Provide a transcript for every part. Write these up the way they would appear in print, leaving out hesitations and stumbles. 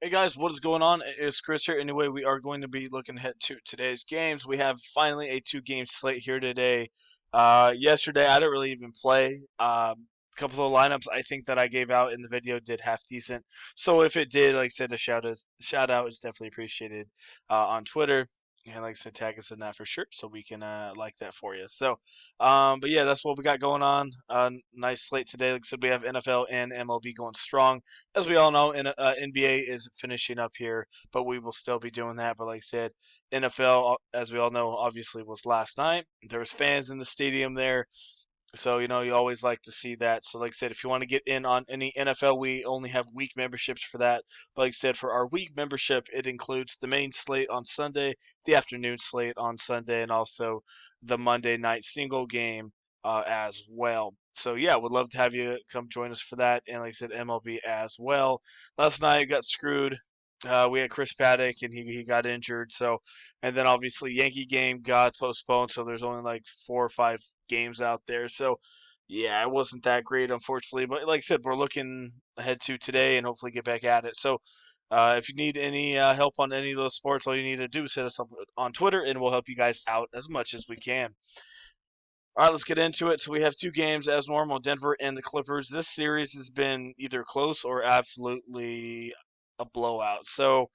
Hey guys, what is going on? It's Chris here. Anyway, we are going to be looking ahead to today's games. We have finally a two-game slate here today. Yesterday I didn't really even play. A couple of lineups I think that I gave out in the video did half decent. So if it did, like I said, a shout out is definitely appreciated on Twitter. And like I said, tag us in that for sure, so we can like that for you. So, but yeah, that's what we got going on. Nice slate today. Like I said, we have NFL and MLB going strong. As we all know, NBA is finishing up here, but we will still be doing that. But like I said, NFL, as we all know, obviously was last night. There was fans in the stadium there, so you always like to see that. So like I said, if you want to get in on any NFL, we only have week memberships for that. But like I said, for our week membership, it includes the main slate on Sunday, the afternoon slate on Sunday, and also the Monday night single game as well. So yeah, would love to have you come join us for that. And like I said, MLB as well. Last night got screwed. We had Chris Paddock and he got injured. So and then obviously Yankee game got postponed. So there's only like 4 or 5 games out there. So yeah, it wasn't that great, unfortunately. But like I said, we're looking ahead to today and hopefully get back at it. So if you need any help on any of those sports, all you need to do is hit us up on Twitter and we'll help you guys out as much as we can. All right, let's get into it. So we have two games as normal, Denver and the Clippers. This series has been either close or absolutely a blowout. So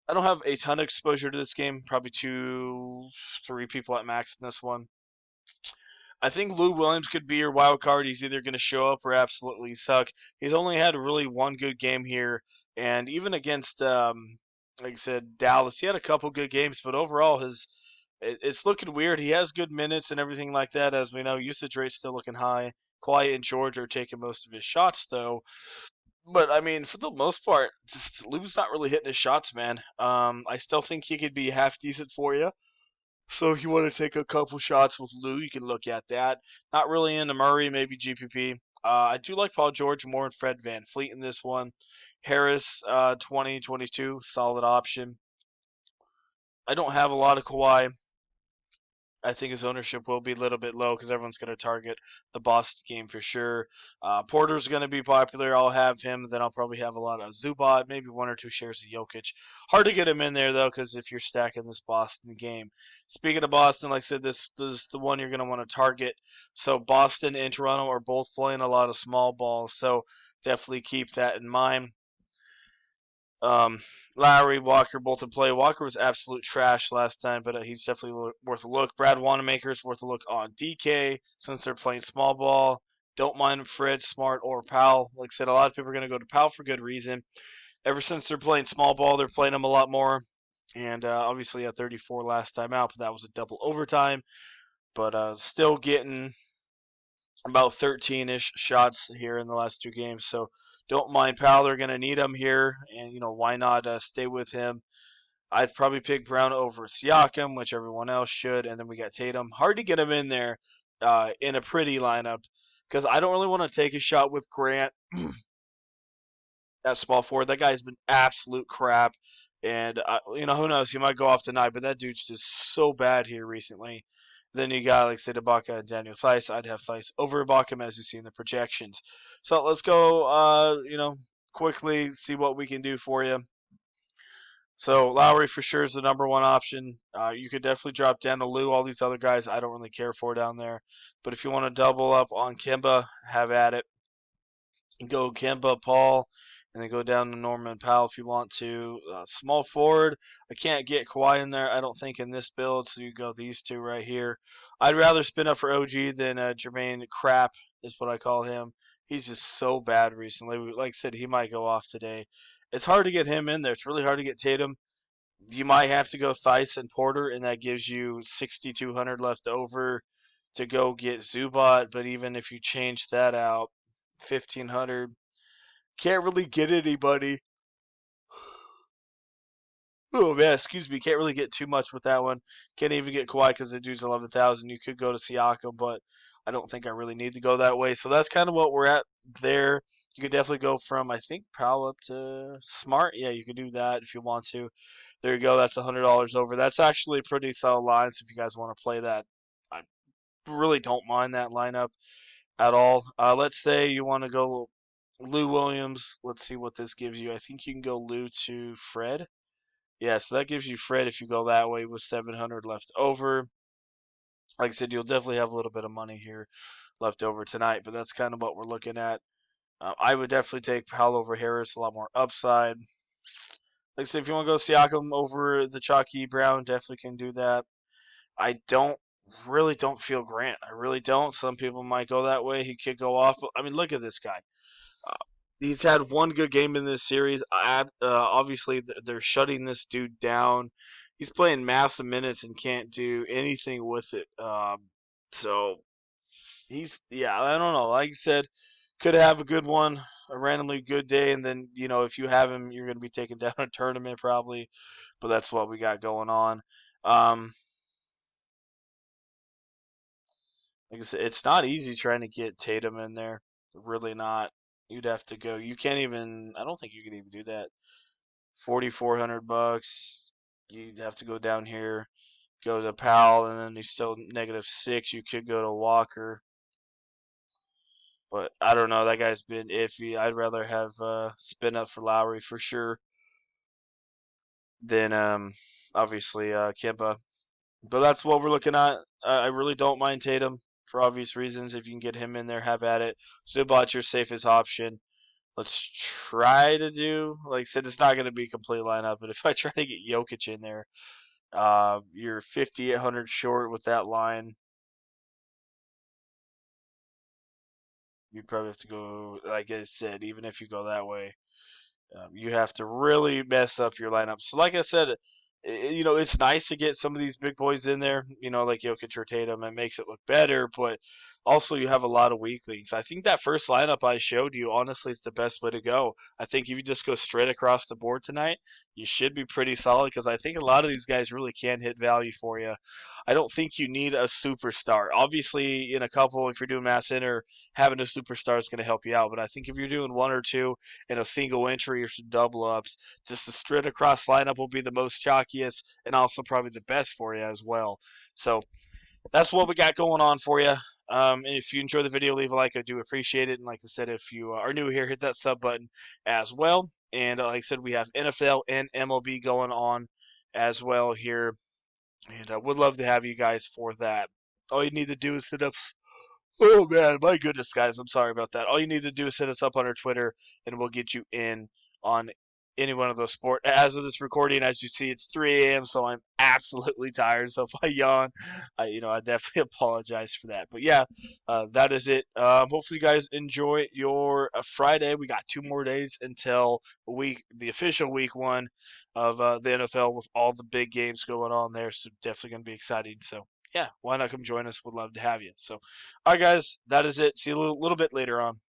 I don't have a ton of exposure to this game. Probably two, three people at max in this one. I think Lou Williams could be your wild card. He's either going to show up or absolutely suck. He's only had really one good game here, and even against, like I said, Dallas, he had a couple good games, but overall, it's looking weird. He has good minutes and everything like that, as we know. Usage rate's still looking high. Quiet and George are taking most of his shots, though. But I mean, for the most part, just Lou's not really hitting his shots, man. I still think he could be half decent for you. So if you want to take a couple shots with Lou, you can look at that. Not really into Murray, maybe GPP. I do like Paul George more and Fred Van Fleet in this one. Harris, 2022, solid option. I don't have a lot of Kawhi. I think his ownership will be a little bit low because everyone's going to target the Boston game for sure. Porter's going to be popular. I'll have him. Then I'll probably have a lot of Zubac, maybe 1 or 2 shares of Jokic. Hard to get him in there though because if you're stacking this Boston game. Speaking of Boston, like I said, this is the one you're going to want to target. So Boston and Toronto are both playing a lot of small balls. So definitely keep that in mind. Um, Lowry, Walker both in play. Walker was absolute trash last time, but he's definitely worth a look. Brad Wanamaker's worth a look on DK since they're playing small ball. Don't mind Fred, Smart, or Powell. Like I said, a lot of people are going to go to Powell for good reason. Ever since they're playing small ball, they're playing him a lot more. And obviously at 34 last time out, but that was a double overtime. But still getting about 13-ish shots here in the last 2 games. So don't mind Powell. They're going to need him here, and why not stay with him? I'd probably pick Brown over Siakam, which everyone else should, and then we got Tatum. Hard to get him in there in a pretty lineup because I don't really want to take a shot with Grant at small forward. That guy's been absolute crap, and who knows? He might go off tonight, but that dude's just so bad here recently. Then you got like say Ibaka and Daniel Theis. I'd have Theis over Ibaka as you see in the projections. So let's go. Quickly see what we can do for you. So Lowry for sure is the number one option. You could definitely drop down to Lou. All these other guys I don't really care for down there. But if you want to double up on Kimba, have at it. Go Kemba, Paul, and then go down to Norman Powell if you want to. Small forward, I can't get Kawhi in there, I don't think, in this build, so you go these two right here. I'd rather spin up for OG than Jermaine Crap, is what I call him. He's just so bad recently. Like I said, he might go off today. It's hard to get him in there. It's really hard to get Tatum. You might have to go Theis and Porter, and that gives you 6,200 left over to go get Zubat. But even if you change that out, 1,500. Can't really get anybody. Oh man, excuse me. Can't really get too much with that one. Can't even get Kawhi because the dude's 11,000. You could go to Siakam, but I don't think I really need to go that way. So that's kind of what we're at there. You could definitely go from I think Powell up to Smart. Yeah, you could do that if you want to. There you go. That's $100 over. That's actually a pretty solid line. So if you guys want to play that, I really don't mind that lineup at all. Let's say you want to go Lou Williams. Let's see what this gives you. I think you can go Lou to Fred. Yeah, so that gives you Fred if you go that way with 700 left over. Like I said, you'll definitely have a little bit of money here left over tonight, but that's kind of what we're looking at. I would definitely take Powell over Harris, a lot more upside. Like I said, if you want to go Siakam over the Chalky Brown, definitely can do that. I don't feel Grant. I really don't. Some people might go that way. He could go off. But, I mean, look at this guy. Uh, he's had one good game in this series. Obviously, they're shutting this dude down. He's playing massive minutes and can't do anything with it. So yeah, I don't know. Like I said, could have a good one, a randomly good day, and then if you have him, you're going to be taking down a tournament probably. But that's what we got going on. Um, like I said, it's not easy trying to get Tatum in there. Really not. You'd have to go. You can't even. I don't think you can even do that. $4,400. You'd have to go down here, go to Powell, and then he's still -6. You could go to Walker, but I don't know. That guy's been iffy. I'd rather have spin up for Lowry for sure than obviously Kemba. But that's what we're looking at. I really don't mind Tatum for obvious reasons. If you can get him in there, have at it. Zubac, your safest option. Let's try to do, like I said, it's not going to be a complete lineup, but if I try to get Jokic in there, you're 5,800 short with that line. You'd probably have to go, like I said, even if you go that way, you have to really mess up your lineup. So, like I said, it's nice to get some of these big boys in there, like Jokic or Tatum. It makes it look better, but also you have a lot of weaklings. I think that first lineup I showed you, honestly, is the best way to go. I think if you just go straight across the board tonight, you should be pretty solid because I think a lot of these guys really can hit value for you. I don't think you need a superstar. Obviously, in a couple, if you're doing mass enter, having a superstar is going to help you out. But I think if you're doing one or two, in a single entry or some double ups. Just the straight across lineup will be the most chalkiest and also probably the best for you as well. So that's what we got going on for you. And if you enjoy the video, leave a like. I do appreciate it. And like I said, if you are new here, hit that sub button as well. And like I said, we have NFL and MLB going on as well here. And I would love to have you guys for that. All you need to do is hit up. Oh man, my goodness, guys, I'm sorry about that. All you need to do is hit us up on our Twitter, and we'll get you in on any one of those sports. As of this recording, as you see, it's 3 a.m., so I'm absolutely tired. So if I yawn, I definitely apologize for that. But yeah, that is it. Hopefully, you guys enjoy your Friday. We got 2 more days until the official week one of the NFL with all the big games going on there. So definitely gonna be exciting. So yeah, why not come join us? Would love to have you. So, all right, guys, that is it. See you a little bit later on.